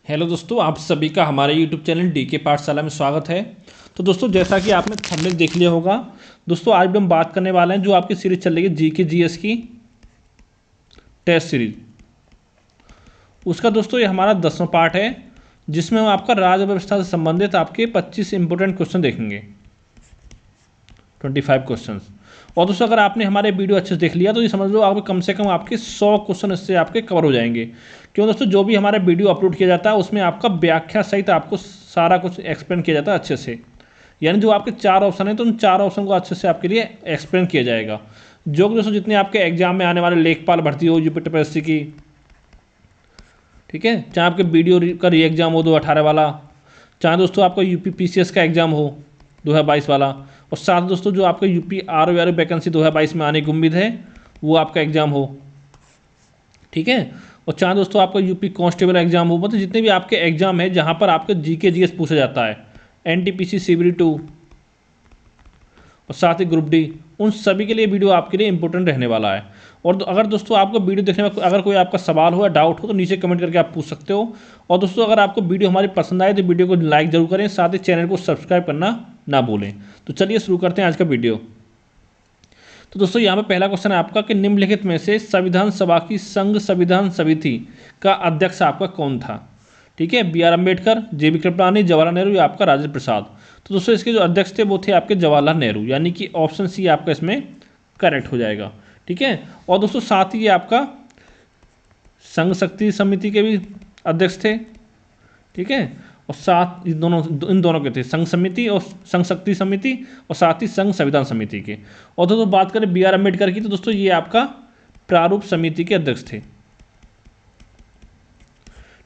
Hello दोस्तों, आप सभी का हमारे YouTube चैनल DK पाठशाला में स्वागत है। तो दोस्तों, जैसा कि आपने थंबनेल देख लिया होगा, दोस्तों आज भी हम बात करने वाले हैं जो आपकी सीरीज चल रही है GK GS की टेस्ट सीरीज। उसका दोस्तों ये हमारा 10वां पार्ट है, जिसमें हम आपका राज्य व्यवस्था से संबंधित आपके 25 इंपॉर्टेंट क्वेश्चन देखेंगे, 25 क्वेश्चन। और दोस्तों अगर आपने हमारे वीडियो अच्छे से देख लिया तो ये समझ लो आपको कम से कम आपके 100 क्वेश्चन इससे आपके कवर हो जाएंगे। क्यों दोस्तों, जो भी हमारा वीडियो अपलोड किया जाता है उसमें आपका व्याख्या सहित आपको सारा कुछ एक्सप्लेन किया जाता है अच्छे से। यानी जो आपके 4 ऑप्शन है तो उन 4 ऑप्शन को अच्छे से आपके लिए एक्सप्लेन किया जाएगा। जो कि दोस्तों जितने आपके एग्जाम में आने वाले लेखपाल भर्ती हो, यूपी टीपीएससी की, ठीक है, चाहे आपके वीडियो का री एग्जाम हो 2018 वाला, चाहे दोस्तों आपका यूपी पीसीएस का एग्जाम हो 2022 वाला, और साथ दोस्तों जो आपका यूपी आरओ वैकेंसी 2022 में आने की उम्मीद है वो आपका एग्जाम हो, ठीक है, और चाहे दोस्तों आपका यूपी कांस्टेबल एग्जाम हो, मतलब जितने भी आपके एग्जाम है जहाँ पर आपके जीके जीएस पूछा जाता है, एनटीपीसी सीबीडी 2 और साथ ही ग्रुप डी, उन सभी के लिए वीडियो आपके लिए इंपॉर्टेंट रहने वाला है। और अगर दोस्तों आपको वीडियो देखने में अगर कोई आपका सवाल हो या डाउट हो तो नीचे कमेंट करके आप पूछ सकते हो। और दोस्तों अगर आपको वीडियो हमारी पसंद आए तो वीडियो को लाइक जरूर करें, साथ ही चैनल को सब्सक्राइब करना ना भूलें। तो चलिए शुरू करते हैं आज का वीडियो। तो दोस्तों यहाँ पे पहला क्वेश्चन है आपका कि निम्नलिखित में से संविधान सभा की संघ संविधान समिति का अध्यक्ष आपका कौन था? ठीक है, बी आर अम्बेडकर, जेबी कृपलानी, जवाहरलाल नेहरू या आपका राजेंद्र प्रसाद। तो दोस्तों इसके जो अध्यक्ष थे वो थे आपके जवाहरलाल नेहरू, यानी कि ऑप्शन सी आपका इसमें करेक्ट हो जाएगा। ठीक है, और दोस्तों साथ ही ये आपका संघ शक्ति समिति के भी अध्यक्ष थे। ठीक है, और साथ इन दोनों के थे, संघ समिति और संघ शक्ति समिति, और साथ ही संघ संविधान समिति के। और दोस्तों बात करें बी आर अम्बेडकर की तो दोस्तों ये आपका प्रारूप समिति के अध्यक्ष थे।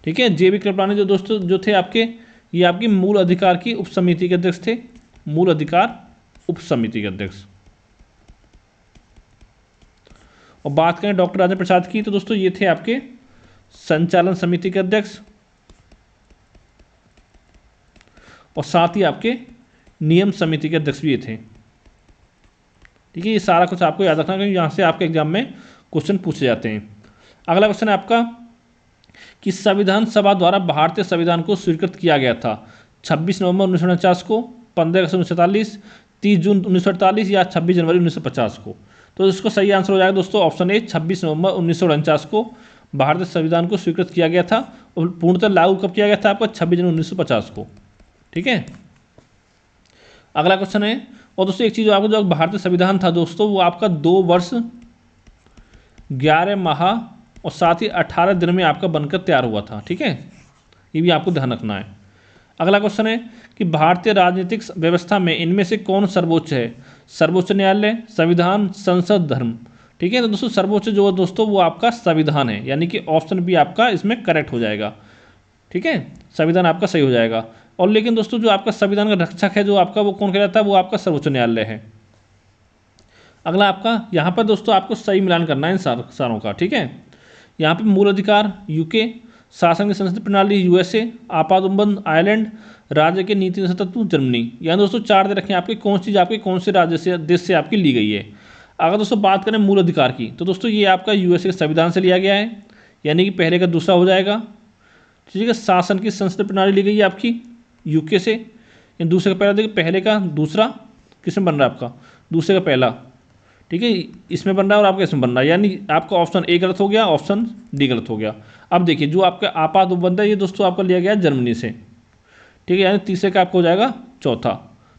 ठीक है, जेबी कृपलानी जो दोस्तों जो थे आपके, ये आपकी मूल अधिकार की उप समिति के अध्यक्ष थे, मूल अधिकार उप समिति के अध्यक्ष। और बात करें डॉक्टर राजेंद्र प्रसाद की तो दोस्तों ये थे आपके संचालन समिति के अध्यक्ष, और साथ ही आपके नियम समिति के अध्यक्ष भी ये थे। ठीक है, ये सारा कुछ आपको याद रखना क्योंकि यहाँ से आपके एग्जाम में क्वेश्चन पूछे जाते हैं। अगला क्वेश्चन है आपका कि संविधान सभा द्वारा भारतीय संविधान को स्वीकृत किया गया था 26 नवंबर 1949 को, 15 अगस्त 1947, 30 जून 1948 या 26 जनवरी 1950 को। तो इसको सही आंसर हो जाएगा दोस्तों ऑप्शन ए, 26 नवंबर 1949 को भारतीय संविधान को स्वीकृत किया गया था। और पूर्णतः लागू कब किया गया था आपका? 26 जनवरी 1950 को। ठीक है, अगला क्वेश्चन है, और दोस्तों एक चीज़ आपको, जो भारतीय संविधान था दोस्तों वो आपका 2 वर्ष 11 माह और साथ ही 18 दिन में आपका बनकर तैयार हुआ था। ठीक है, ये भी आपको ध्यान रखना है। अगला क्वेश्चन है कि भारतीय राजनीतिक व्यवस्था में इनमें से कौन सर्वोच्च है? सर्वोच्च न्यायालय, संविधान, संसद, धर्म। ठीक है, तो दोस्तों सर्वोच्च जो है दोस्तों वो आपका संविधान है, यानी कि ऑप्शन बी आपका इसमें करेक्ट हो जाएगा। ठीक है, संविधान आपका सही हो जाएगा। और लेकिन दोस्तों जो आपका संविधान का रक्षक है जो आपका, वो कौन कहलाता है? वो आपका सर्वोच्च न्यायालय है। अगला आपका यहाँ पर दोस्तों आपको सही मिलान करना है इन सारों का। ठीक है, यहाँ पे मूल अधिकार यूके, शासन की संसदीय प्रणाली यूएसए, आपात उपबंध आयरलैंड, राज्य के नीति निषेध तत्व जर्मनी। यहाँ दोस्तों 4 दे रखें आपके, कौन चीज़ आपकी कौन से राज्य से, देश से आपकी ली गई है। अगर दोस्तों बात करें मूल अधिकार की तो दोस्तों ये आपका यूएसए के संविधान से लिया गया है, यानी कि पहले का दूसरा हो जाएगा। ठीक है, शासन की संसदीय प्रणाली ली गई है आपकी यूके से, या दूसरे का पहला, देखिए पहले का दूसरा किसमें बन रहा है आपका? दूसरे का पहला। ठीक है, इसमें बन रहा है और आपका इसमें बन रहा है, यानी आपका ऑप्शन ए गलत हो गया, ऑप्शन डी गलत हो गया। अब देखिए जो आपका आपात उपबंध है ये दोस्तों आपका लिया गया है जर्मनी से। ठीक है, यानी तीसरे का आपको हो जाएगा चौथा।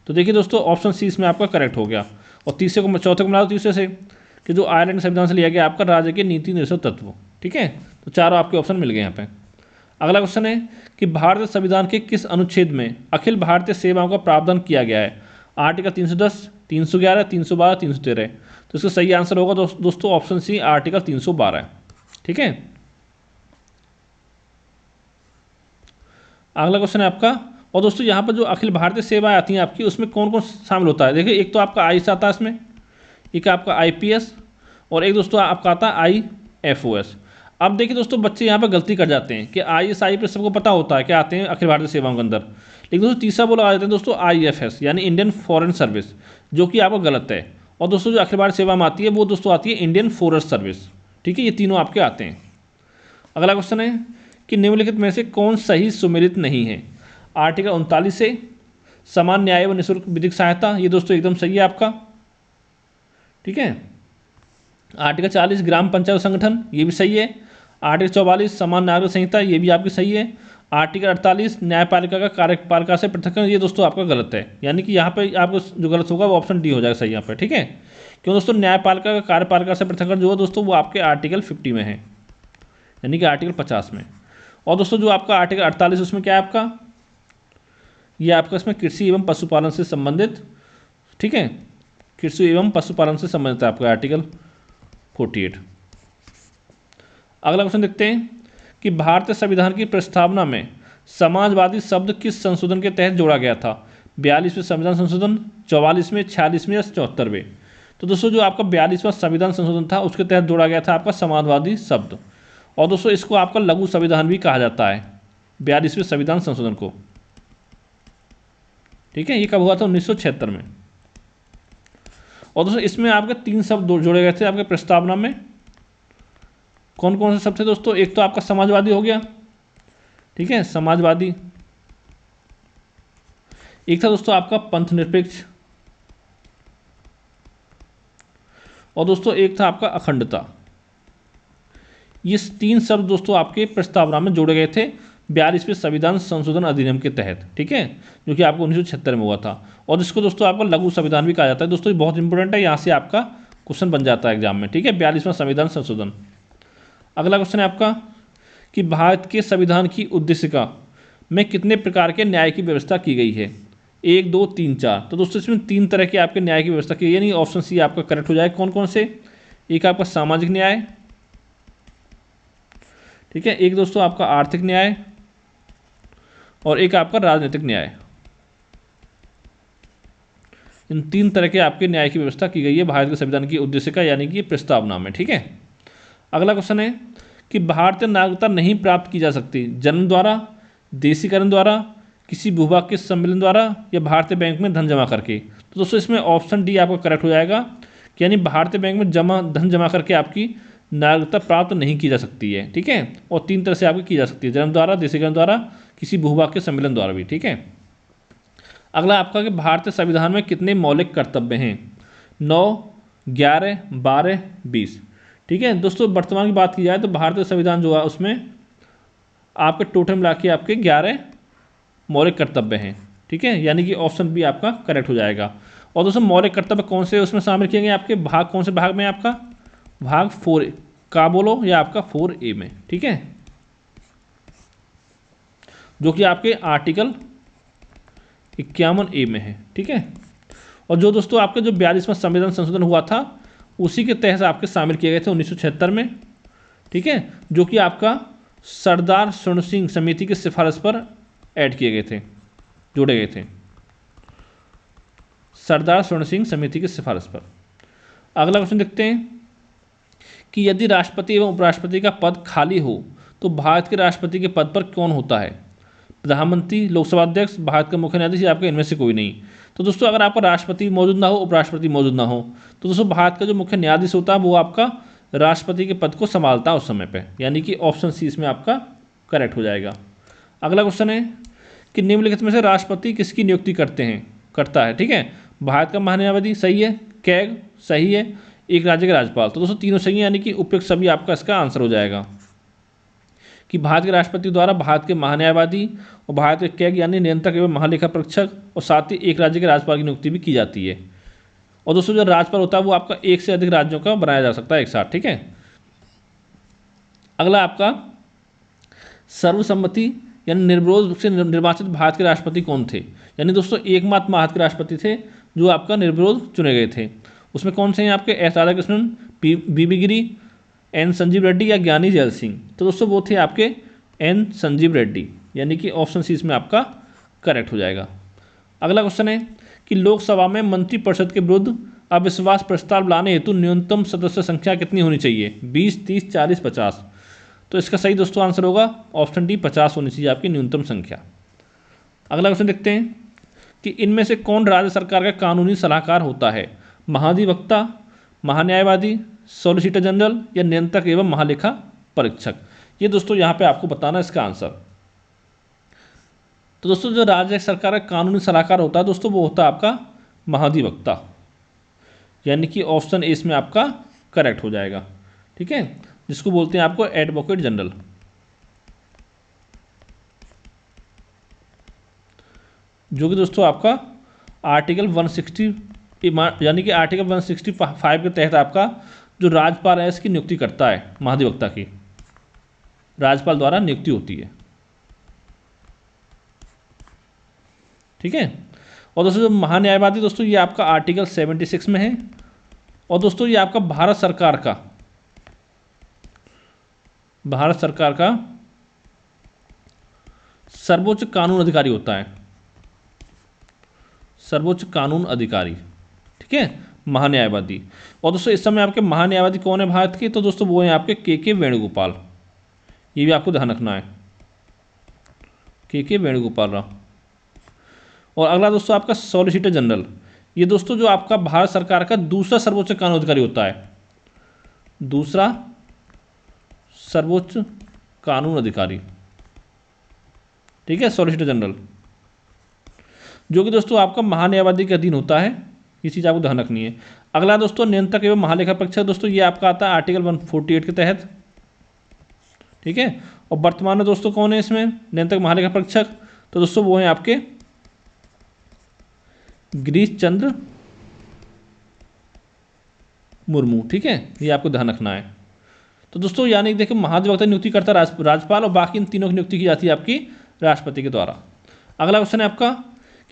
तो देखिए दोस्तों ऑप्शन सी इसमें आपका करेक्ट हो गया। और तीसरे को चौथे को मिला दो तीसरे से, कि जो आयरलैंड संविधान से लिया गया आपका राज्य के नीति निषेध तत्व। ठीक है, तो चारों आपके ऑप्शन मिल गए यहाँ पे। अगला क्वेश्चन है कि भारतीय संविधान के किस अनुच्छेद में अखिल भारतीय सेवाओं का प्रावधान किया गया है? आर्टिकल 310, 311, 312, 313। तो इसका सही आंसर होगा दोस्तों ऑप्शन सी, आर्टिकल 312। ठीक है, अगला क्वेश्चन है आपका, और दोस्तों यहाँ पर जो अखिल भारतीय सेवाएं आती हैं आपकी उसमें कौन कौन शामिल होता है? देखिए एक तो आपका आईएएस आता है इसमें, एक आपका आईपीएस, और एक दोस्तों आपका आता है आईएफओएस। अब देखिए दोस्तों बच्चे यहाँ पर गलती कर जाते हैं कि आईएएस आईपीएस सबको पता होता है क्या आते हैं अखिल भारतीय सेवाओं के अंदर, लेकिन दोस्तों तीसरा वो लगा देते हैं दोस्तों आईएफएस, यानी इंडियन फॉरेन सर्विस, जो कि आपका गलत है। और दोस्तों जो अखिल भारतीय सेवा में आती है वो दोस्तों आती है इंडियन फॉरेस्ट सर्विस। ठीक है, ये तीनों आपके आते हैं। अगला क्वेश्चन है कि निम्नलिखित में से कौन सही सुमेलित नहीं है। आर्टिकल 39 से समान न्याय व निःशुल्क विधिक सहायता, ये दोस्तों एकदम सही है आपका, ठीक है। आर्टिकल 40 ग्राम पंचायत संगठन, ये भी सही है। आर्टिकल 44 समान नागरिक संहिता, ये भी आपकी सही है। आर्टिकल 48 न्यायपालिका का कार्यपालिका से पृथक्करण, ये दोस्तों आपका गलत है, यानी कि यहाँ पे आपको जो गलत होगा वो ऑप्शन डी हो जाएगा सही यहाँ पे, ठीक है। क्यों दोस्तों, न्यायपालिका का कार्यपालिका से पृथक्करण जो है दोस्तों वो आपके आर्टिकल 50 में है, यानी कि आर्टिकल 50 में। और दोस्तों जो आपका आर्टिकल 48 उसमें क्या है आपका, ये आपका इसमें कृषि एवं पशुपालन से संबंधित, ठीक है, कृषि एवं पशुपालन से संबंधित है आपका आर्टिकल 48। अगला क्वेश्चन देखते हैं कि भारतीय संविधान की प्रस्तावना में समाजवादी शब्द किस संशोधन के तहत जोड़ा गया था। 42वें संविधान संशोधन, 44वें, 46वें या 74वें। तो दोस्तों जो आपका 42वां संविधान संशोधन था उसके तहत जोड़ा गया था आपका समाजवादी शब्द। और दोस्तों इसको आपका लघु संविधान भी कहा जाता है, 42वें संविधान संशोधन को, ठीक है। ये कब हुआ था, 1976 में। और दोस्तों इसमें आपके 3 शब्द जोड़े गए थे आपके प्रस्तावना में। कौन कौन से शब्द थे दोस्तों, एक तो आपका समाजवादी हो गया, ठीक है, समाजवादी। एक था दोस्तों आपका पंथ निरपेक्ष, और दोस्तों एक था आपका अखंडता। ये 3 शब्द दोस्तों आपके प्रस्तावना में जोड़े गए थे 42वें संविधान संशोधन अधिनियम के तहत, ठीक है, जो कि आपको 1976 में हुआ था। और जिसको दोस्तों आपका लघु संविधान भी कहा जाता है। दोस्तों ये बहुत इंपॉर्टेंट है, यहाँ से आपका क्वेश्चन बन जाता है एग्जाम में, ठीक है, 42वां संविधान संशोधन। अगला क्वेश्चन है आपका कि भारत के संविधान की उद्देशिका में कितने प्रकार के न्याय की व्यवस्था की गई है। 1, 2, 3, 4। तो दोस्तों इसमें 3 तरह के आपके न्याय की व्यवस्था की गई, यानी ऑप्शन सी आपका करेक्ट हो जाएगा। कौन कौन से, एक आपका सामाजिक न्याय, ठीक है, एक दोस्तों आपका आर्थिक न्याय, और एक आपका राजनीतिक न्याय। इन 3 तरह के आपके न्याय की व्यवस्था की गई है भारत के संविधान की उद्देशिका यानी कि प्रस्तावना में, ठीक है। अगला क्वेश्चन है कि भारतीय नागरिकता नहीं प्राप्त की जा सकती जन्म द्वारा, देशीकरण द्वारा, किसी भूभाग के सम्मेलन द्वारा, या भारतीय बैंक में धन जमा करके। तो दोस्तों इसमें ऑप्शन डी आपका करेक्ट हो जाएगा, कि यानी भारतीय बैंक में धन जमा करके आपकी नागरिकता प्राप्त नहीं की जा सकती है, ठीक है। और 3 तरह से आपकी की जा सकती है, जन्म द्वारा, देशीकरण द्वारा, किसी भूभाग के सम्मेलन द्वारा भी, ठीक है। अगला आपका कि भारतीय संविधान में कितने मौलिक कर्तव्य हैं। 9, 11, 12, 20, ठीक है। दोस्तों वर्तमान की बात की जाए तो भारतीय संविधान जो है उसमें आपके टोटल मिला के आपके 11 मौलिक कर्तव्य हैं, ठीक है, यानी कि ऑप्शन बी आपका करेक्ट हो जाएगा। और दोस्तों मौलिक कर्तव्य कौन से उसमें शामिल किए गए आपके, भाग कौन से भाग में आपका, भाग 4 का बोलो या आपका 4A में, ठीक है, जो कि आपके आर्टिकल 51A में है, ठीक है। और जो दोस्तों आपके जो 42वां संविधान संशोधन हुआ था उसी के तहत आपके शामिल किए गए थे 1976 में, ठीक है, जो कि आपका सरदार स्वर्ण सिंह समिति की सिफारिश पर ऐड किए गए थे, जोड़े गए थे, सरदार स्वर्ण सिंह समिति की सिफारिश पर। अगला क्वेश्चन देखते हैं कि यदि राष्ट्रपति एवं उपराष्ट्रपति का पद खाली हो तो भारत के राष्ट्रपति के पद पर कौन होता है। प्रधानमंत्री, लोकसभा अध्यक्ष, भारत का मुख्य न्यायाधीश, या आपका इनमें से कोई नहीं। तो दोस्तों अगर आपका राष्ट्रपति मौजूद ना हो, उपराष्ट्रपति मौजूद ना हो, तो दोस्तों भारत का जो मुख्य न्यायाधीश होता है वो आपका राष्ट्रपति के पद को संभालता है उस समय पे, यानी कि ऑप्शन सी इसमें आपका करेक्ट हो जाएगा। अगला क्वेश्चन है कि निम्नलिखित में से राष्ट्रपति किसकी नियुक्ति करता है, ठीक है। भारत का महान्यायवादी सही है, कैग सही है, एक राज्य के राज्यपाल। तो दोस्तों तीनों सही है, यानी कि उपयुक्त सभी आपका इसका आंसर हो जाएगा कि भारत के राष्ट्रपति द्वारा भारत के महान्यायवादी और भारत के कैग यानी नियंत्रक एवं महालेखा परीक्षक और साथ ही एक राज्य के राज्यपाल की नियुक्ति भी की जाती है। और दोस्तों जो राज्यपाल होता है वो आपका एक से अधिक राज्यों का बनाया जा सकता है एक साथ, ठीक है। अगला आपका सर्वसम्मति यानी निर्विरोध से निर्वाचित भारत के राष्ट्रपति कौन थे। यानी दोस्तों एकमात्र भारत के राष्ट्रपति थे जो आपका निर्विरोध चुने गए थे। उसमें कौन से हैं आपके, एस राधाकृष्णन, बी गिरी, एन संजीव रेड्डी या ज्ञानी जैल सिंह। तो दोस्तों वो थे आपके एन संजीव रेड्डी, यानी कि ऑप्शन सी इसमें आपका करेक्ट हो जाएगा। अगला क्वेश्चन है कि लोकसभा में मंत्रिपरिषद के विरुद्ध अविश्वास प्रस्ताव लाने हेतु न्यूनतम सदस्य संख्या कितनी होनी चाहिए, 20, 30, 40, 50। तो इसका सही दोस्तों आंसर होगा ऑप्शन डी, 50 होनी चाहिए आपकी न्यूनतम संख्या। अगला क्वेश्चन देखते हैं कि इनमें से कौन राज्य सरकार का कानूनी सलाहकार होता है। महाधिवक्ता, महान्यायवादी, सॉलिसिटर जनरल या नियंत्रक एवं महालेखा परीक्षक। ये दोस्तों यहाँ पे आपको बताना इसका आंसर। तो दोस्तों जो राज्य सरकार का कानूनी सलाहकार होता है दोस्तों वो होता है आपका महाधिवक्ता, यानी कि ऑप्शन ए इसमें आपका करेक्ट हो जाएगा। ठीक है, जिसको बोलते हैं आपको एडवोकेट जनरल। जो कि दोस्तों आपका आर्टिकल 160 यानी कि आर्टिकल 165 के तहत आपका जो राज्यपाल है इसकी नियुक्ति करता है, महाधिवक्ता की राज्यपाल द्वारा नियुक्ति होती है। ठीक है, और दोस्तों जो महान्यायवादी दोस्तों ये आपका आर्टिकल 76 में है। और दोस्तों ये आपका भारत सरकार का सर्वोच्च कानून अधिकारी होता है, सर्वोच्च कानून अधिकारी। ठीक है, महान्यायवादी। और दोस्तों इस समय आपके महान्यायवादी कौन है भारत के, तो दोस्तों वो हैं आपके के वेणुगोपाल। ये भी आपको ध्यान रखना है, के वेणुगोपाल राव। और अगला दोस्तों आपका सॉलिसिटर जनरल। ये दोस्तों जो आपका भारत सरकार का दूसरा सर्वोच्च कानून अधिकारी होता है, दूसरा सर्वोच्च कानून अधिकारी। ठीक है, सॉलिसिटर जनरल, जो कि दोस्तों आपका महान्यायवादी के अधीन होता है। ये चीज़ आपको ध्यान रखनी है। अगला दोस्तों नियंत्रक एवं महालेखा परीक्षक दोस्तों ये आपका आता है आर्टिकल 148 के तहत। ठीक है, और वर्तमान में दोस्तों कौन है इसमें नियंत्रक महालेखा परीक्षक, तो दोस्तों वो हैं आपके गिरीश चंद्र मुर्मू। ठीक है, ये आपको ध्यान रखना है। तो दोस्तों यानी देखिए महाधिवक्ता नियुक्ति करता है राज्यपाल, और बाकी इन तीनों की नियुक्ति की जाती है आपकी राष्ट्रपति के द्वारा। अगला क्वेश्चन है आपका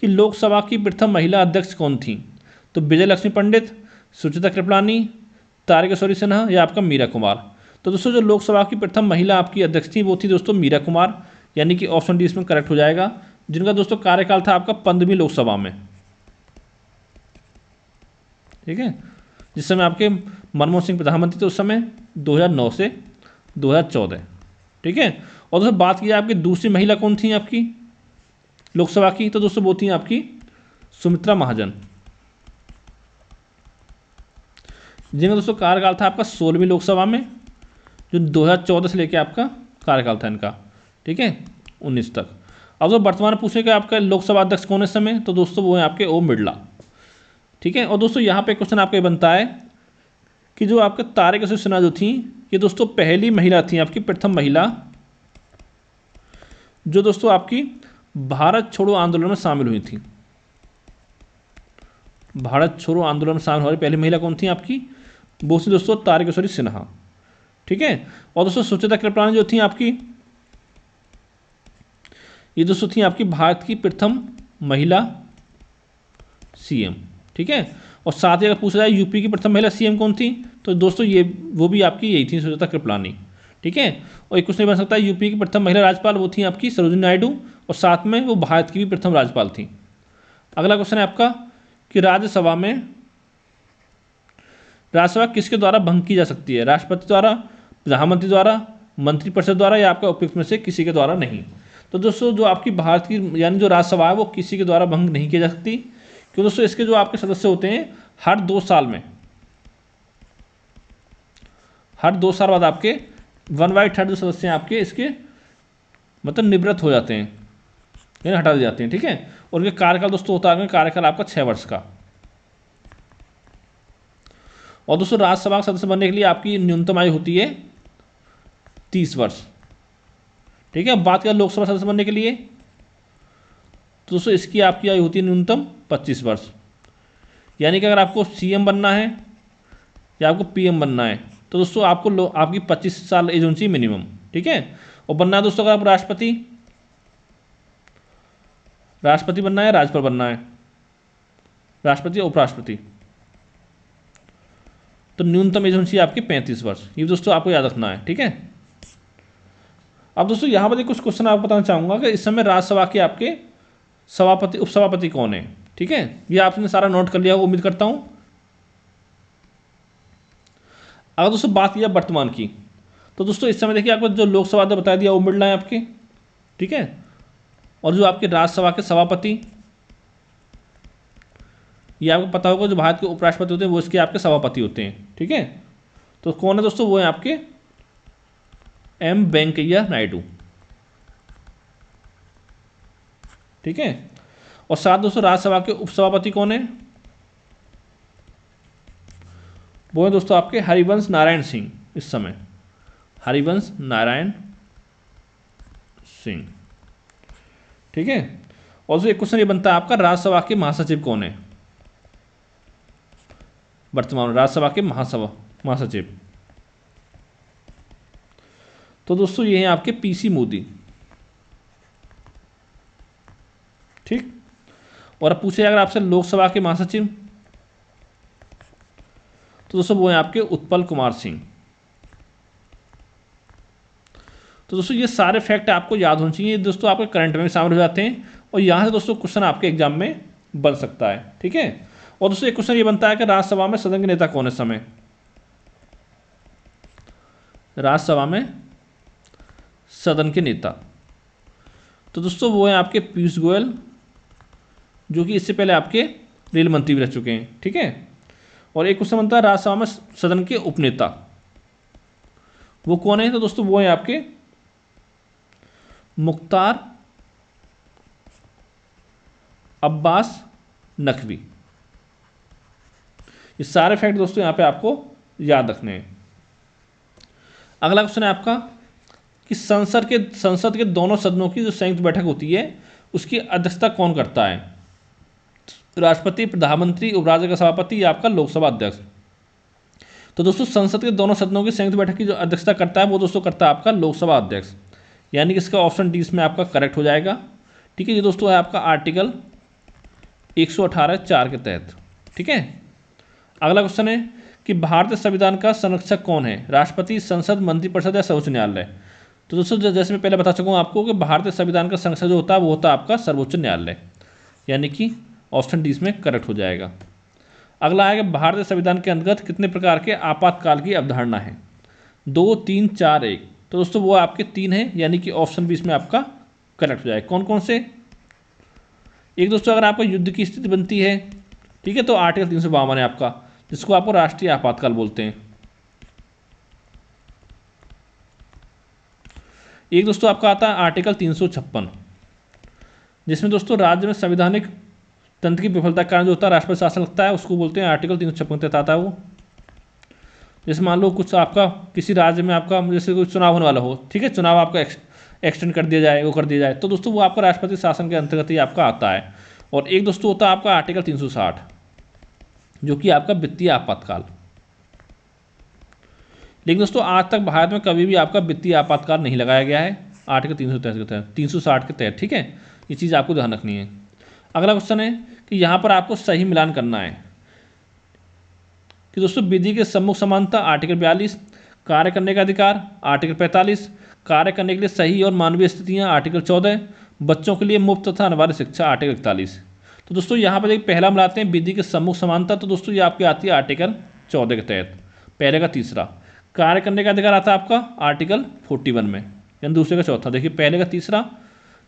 कि लोकसभा की प्रथम महिला अध्यक्ष कौन थी, तो विजय लक्ष्मी पंडित, सुचिता कृपलानी, तारकेश्वरी सिन्हा या आपका मीरा कुमार। तो दोस्तों जो लोकसभा की प्रथम महिला आपकी अध्यक्ष थी वो थी दोस्तों मीरा कुमार, यानी कि ऑप्शन डी इसमें करेक्ट हो जाएगा, जिनका दोस्तों कार्यकाल था आपका 15वीं लोकसभा में। ठीक है, जिस समय आपके मनमोहन सिंह प्रधानमंत्री थे उस समय 2009 से 2014। ठीक है, और दोस्तों बात की आपकी दूसरी महिला कौन थी आपकी लोकसभा की, तो दोस्तों वो थी आपकी सुमित्रा महाजन, जिनका दोस्तों कार्यकाल था आपका 16वीं लोकसभा में, जो 2014 से लेकर आपका कार्यकाल था इनका। ठीक है, 19 तक। अब तो वर्तमान में पूछे कि आपका लोकसभा अध्यक्ष कौन है इस समय, तो दोस्तों वो है आपके ओम बिरला। ठीक है, और दोस्तों यहाँ पे क्वेश्चन आपका बनता है कि जो आपके तारकेश्वरी सिन्हा जो थी ये दोस्तों पहली महिला थी आपकी, प्रथम महिला जो दोस्तों आपकी भारत छोड़ो आंदोलन में शामिल हुई थी। भारत छोड़ो आंदोलन में शामिल हुई पहली महिला कौन थी आपकी, वो थी दोस्तों तारकेश्वरी सिन्हा। ठीक है, और दोस्तों सुचिता कृपलानी जो थी आपकी, ये दोस्तों थी आपकी भारत की प्रथम महिला सीएम। ठीक है, और साथ ही अगर पूछा जाए यूपी की प्रथम महिला सीएम कौन थी, तो दोस्तों ये वो भी आपकी यही थी, सुचिता कृपलानी। ठीक है, और एक क्वेश्चन बन सकता है यूपी की प्रथम महिला राज्यपाल, वो थी आपकी सरोजिनी नायडू, और साथ में वो भारत की भी प्रथम राज्यपाल थी। अगला क्वेश्चन है आपका कि राज्यसभा किसके द्वारा भंग की जा सकती है, राष्ट्रपति द्वारा, प्रधानमंत्री द्वारा, मंत्रिपरिषद द्वारा या आपका उपयुक्त में से किसी के द्वारा नहीं। तो दोस्तों जो आपकी भारत की यानी जो राज्यसभा है वो किसी के द्वारा भंग नहीं की जा सकती, क्योंकि दोस्तों इसके जो आपके सदस्य होते हैं हर 2 साल में, हर 2 साल बाद आपके 1/3 जो सदस्य हैं आपके इसके मतलब निवृत्त हो जाते हैं, यानी हटा दिए जाते हैं। ठीक है, और उनके कार्यकाल दोस्तों होता है कार्यकाल आपका 6 वर्ष का। और दोस्तों राज्यसभा का सदस्य बनने के लिए आपकी न्यूनतम आयु होती है 30 वर्ष। ठीक है, अब बात करें लोकसभा सदस्य बनने के लिए, तो दोस्तों इसकी आपकी आयु होती है न्यूनतम 25 वर्ष। यानी कि अगर आपको सीएम बनना है या आपको पीएम बनना है तो दोस्तों आपको आपकी 25 साल एज होनी चाहिए मिनिमम। ठीक है, और बनना है दोस्तों अगर आप राष्ट्रपति बनना है, राज्यपाल बनना है, राष्ट्रपति और उपराष्ट्रपति, तो न्यूनतम एज होनी चाहिए आपकी 35 वर्ष। ये दोस्तों आपको याद रखना है। ठीक है, अब दोस्तों यहाँ पर कुछ क्वेश्चन आपको बताना चाहूँगा कि इस समय राज्यसभा के आपके सभापति उपसभापति कौन है। ठीक है, ये आपने सारा नोट कर लिया होगा उम्मीद करता हूँ। अगर दोस्तों बात किया वर्तमान की, तो दोस्तों इस समय देखिए आपको जो लोकसभा अध्यक्ष बता दिया ओम बिरला है आपके। ठीक है, और जो आपके राज्यसभा के सभापति ये आपको पता होगा, जो भारत के उपराष्ट्रपति होते हैं वो इसके आपके सभापति होते हैं। ठीक है, तो कौन है दोस्तों, वो है आपके एम वेंकैया नायडू। ठीक है। और साथ दोस्तों राज्यसभा के उपसभापति कौन है? वो है दोस्तों आपके हरिवंश नारायण सिंह इस समय, हरिवंश नारायण सिंह। ठीक है। और जो एक क्वेश्चन ये बनता है आपका, राज्यसभा के महासचिव कौन है वर्तमान में, राज्यसभा के महासचिव? तो दोस्तों ये हैं आपके पीसी मोदी। ठीक। और अब पूछे अगर आपसे लोकसभा के महासचिव, तो दोस्तों वो हैं आपके उत्पल कुमार सिंह। तो दोस्तों ये सारे फैक्ट आपको याद होने चाहिए, दोस्तों आपके करंट में शामिल हो जाते हैं और यहाँ से दोस्तों क्वेश्चन आपके एग्जाम में बन सकता है। ठीक है। और दोस्तों एक क्वेश्चन ये बनता है कि राज्यसभा में सदन के नेता कौन है इस समय? राज्यसभा में सदन के नेता, तो दोस्तों वो हैं आपके पीयूष गोयल, जो कि इससे पहले आपके रेल मंत्री भी रह चुके हैं। ठीक है। और एक क्वेश्चन बनता है राज्यसभा में सदन के उपनेता, वो कौन है? तो दोस्तों वो है आपके मुख्तार अब्बास नकवी। ये सारे फैक्ट दोस्तों यहाँ पे आपको याद रखने हैं। अगला क्वेश्चन है आपका कि संसद के दोनों सदनों की जो संयुक्त बैठक होती है उसकी अध्यक्षता कौन करता है? राष्ट्रपति, प्रधानमंत्री, उपराज्यसभा का सभापति या आपका लोकसभा अध्यक्ष? तो दोस्तों संसद के दोनों सदनों की संयुक्त बैठक की जो अध्यक्षता करता है वो दोस्तों करता है आपका लोकसभा अध्यक्ष, यानी कि इसका ऑप्शन डी इसमें आपका करेक्ट हो जाएगा। ठीक है। ये दोस्तों है आपका आर्टिकल 118(4) के तहत। ठीक है। अगला क्वेश्चन है कि भारतीय संविधान का संरक्षक कौन है? राष्ट्रपति, संसद, मंत्रिपरिषद या सर्वोच्च न्यायालय? तो दोस्तों जैसे मैं पहले बता चुका हूँ आपको कि भारतीय संविधान का संरक्षक जो होता है वो होता है आपका सर्वोच्च न्यायालय, यानी कि ऑप्शन डी इसमें करेक्ट हो जाएगा। अगला है कि भारतीय संविधान के अंतर्गत कितने प्रकार के आपातकाल की अवधारणा है? 2, 3, 4, 1? तो दोस्तों वो आपके 3 हैं, यानी कि ऑप्शन बी इसमें आपका करेक्ट हो जाएगा। कौन कौन से? एक दोस्तों अगर आपका युद्ध की स्थिति बनती है, ठीक है, तो आर्टिकल 352 है आपका, जिसको आपको राष्ट्रीय आपातकाल बोलते हैं। एक दोस्तों आपका आता है आर्टिकल 356, जिसमें दोस्तों राज्य में संवैधानिक तंत्र की विफलता के कारण जो होता है राष्ट्रपति शासन लगता है, उसको बोलते हैं आर्टिकल 356 तहत आता है वो। जैसे मान लो कुछ आपका किसी राज्य में आपका जैसे कोई चुनाव होने वाला हो, ठीक है, चुनाव आपका एक्सटेंड कर दिया जाए, वो कर दिया जाए, तो दोस्तों वो आपका राष्ट्रपति शासन के अंतर्गत ही आपका आता है। और एक दोस्तों होता है आपका आर्टिकल 360, जो कि आपका वित्तीय आपातकाल। लेकिन दोस्तों आज तक भारत में कभी भी आपका वित्तीय आपातकाल नहीं लगाया गया है आर्टिकल 360 के तहत। ठीक है। ये चीज़ आपको ध्यान रखनी है। अगला क्वेश्चन है कि यहाँ पर आपको सही मिलान करना है कि दोस्तों विधि के सम्मुख समानता आर्टिकल 42, कार्य करने का अधिकार आर्टिकल 45, कार्य करने के लिए सही और मानवीय स्थितियाँ आर्टिकल 14, बच्चों के लिए मुफ्त तथा अनिवार्य शिक्षा आर्टिकल 41। तो दोस्तों यहाँ पर एक पहला मिलाते हैं विधि के सम्मुख समानता, तो दोस्तों ये आपकी आती है आर्टिकल 14 के तहत, पहले का तीसरा। कार्य करने का अधिकार आता है आपका आर्टिकल 41 में, यानी दूसरे का चौथा। देखिए पहले का तीसरा,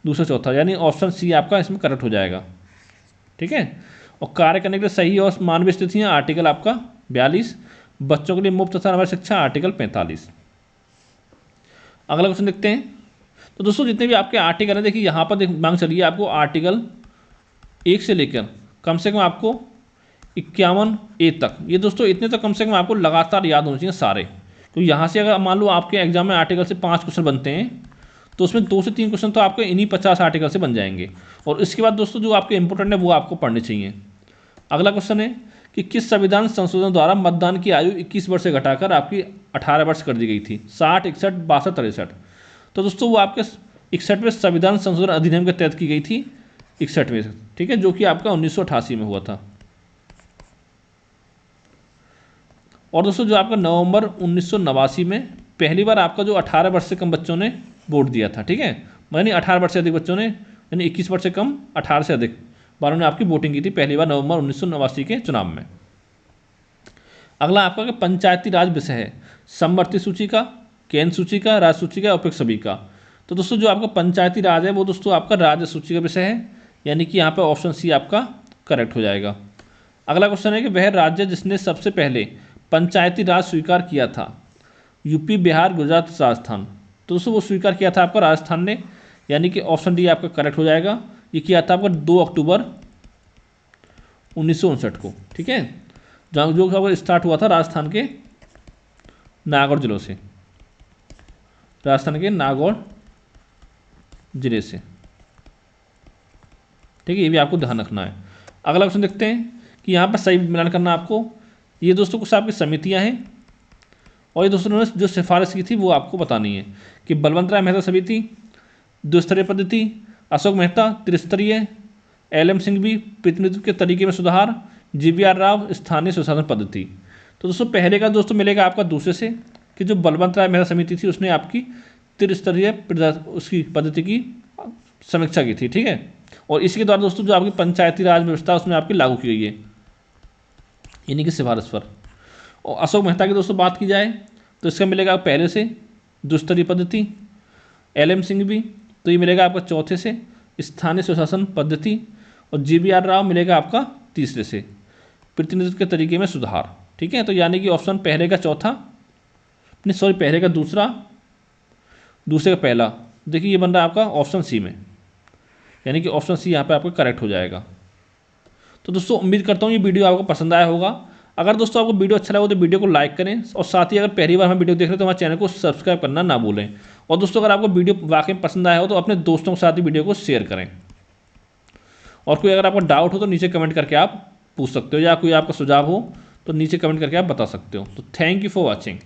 दूसरा चौथा, यानी ऑप्शन सी आपका इसमें करेक्ट हो जाएगा। ठीक है। और कार्य करने के लिए सही और मानवीय स्थितियाँ आर्टिकल आपका 42, बच्चों के लिए मुफ्त तथा अनिवार्य शिक्षा आर्टिकल 45। अगला क्वेश्चन देखते हैं। तो दोस्तों जितने भी आपके आर्टिकल हैं, देखिए यहाँ पर मांग चलिए आपको आर्टिकल 1 से लेकर कम से कम आपको 51A तक, ये दोस्तों इतने तक कम से कम आपको लगातार याद होने चाहिए सारे। तो यहाँ से अगर मान लो आपके एग्जाम में आर्टिकल से 5 क्वेश्चन बनते हैं, तो उसमें 2 से 3 क्वेश्चन तो आपके इन्हीं 50 आर्टिकल से बन जाएंगे। और इसके बाद दोस्तों जो आपके इंपॉर्टेंट है वो आपको पढ़ने चाहिए। अगला क्वेश्चन है कि किस संविधान संशोधन द्वारा मतदान की आयु 21 वर्ष से घटाकर आपकी 18 वर्ष कर दी गई थी? 60, 61, 62, 63? तो दोस्तों वो आपके 61वें संविधान संशोधन अधिनियम के तहत की गई थी, 61वें। ठीक है, जो कि आपका 1988 में हुआ था। और दोस्तों जो आपका नवंबर 1989 में पहली बार आपका जो 18 वर्ष से कम बच्चों ने वोट दिया था। ठीक है, यानी 18 वर्ष से अधिक बच्चों ने, यानी 21 वर्ष से कम 18 से अधिक बारों ने आपकी वोटिंग की थी पहली बार नवंबर 1989 के चुनाव में। अगला आपका पंचायती राज विषय है, समवर्ती सूची का, केंद्र सूची का, राज्य सूची का, उपयुक्त सभी का। तो दोस्तों जो आपका पंचायती राज है वो दोस्तों आपका राज्य सूची का विषय है, यानी कि यहाँ पर ऑप्शन सी आपका करेक्ट हो जाएगा। अगला क्वेश्चन है कि वह राज्य जिसने सबसे पहले पंचायती राज स्वीकार किया था? यूपी, बिहार, गुजरात, राजस्थान? तो दोस्तों वो स्वीकार किया था आपका राजस्थान ने, यानी कि ऑप्शन डी आपका करेक्ट हो जाएगा। ये किया था आपका 2 अक्टूबर 1959 को, ठीक है, जहाँ जो खबर स्टार्ट हुआ था राजस्थान के नागौर जिलों से, राजस्थान के नागौर जिले से, ठीक है। ये भी आपको ध्यान रखना है। अगला क्वेश्चन देखते हैं कि यहाँ पर सही मिलान करना आपको। ये दोस्तों कुछ आपकी समितियाँ हैं और ये दोस्तों ने जो सिफारिश की थी वो आपको बतानी है कि बलवंत राय मेहता समिति, द्विस्तरीय पद्धति, अशोक मेहता त्रिस्तरीय, LM सिंघवी प्रतिनिधित्व के तरीके में सुधार, GVR राव स्थानीय सुशासन पद्धति। तो दोस्तों पहले का दोस्तों मिलेगा आपका दूसरे से कि जो बलवंत राय मेहता समिति थी उसने आपकी त्रिस्तरीय उसकी पद्धति की समीक्षा की थी, ठीक है। और इसके द्वारा दोस्तों जो आपकी पंचायती राज व्यवस्था उसमें आपकी लागू की गई है, इन्हीं की सिफारिश पर। और अशोक मेहता की दोस्तों बात की जाए तो इसका मिलेगा पहले से द्विस्तरीय पद्धति, LM सिंघवी तो ये मिलेगा आपका चौथे से स्थानीय सुशासन पद्धति, और GVR राव मिलेगा आपका तीसरे से प्रतिनिधित्व के तरीके में सुधार, ठीक है। तो यानी कि ऑप्शन पहले का चौथा, नहीं सॉरी पहले का दूसरा, दूसरे का पहला, देखिए ये बन रहा है आपका ऑप्शन सी में, यानी कि ऑप्शन सी यहाँ पे आपका करेक्ट हो जाएगा। तो दोस्तों उम्मीद करता हूँ ये वीडियो आपको पसंद आया होगा। अगर दोस्तों आपको वीडियो अच्छा लगा तो वीडियो को लाइक करें, और साथ ही अगर पहली बार हम वीडियो देख रहे हैं तो हमारे चैनल को सब्सक्राइब करना ना भूलें। और दोस्तों अगर आपको वीडियो वाकई पसंद आया हो तो अपने दोस्तों के साथ ही वीडियो को शेयर करें। और कोई अगर आपको डाउट हो तो नीचे कमेंट करके आप पूछ सकते हो, या कोई आपका सुझाव हो तो नीचे कमेंट करके आप बता सकते हो। तो थैंक यू फॉर वॉचिंग।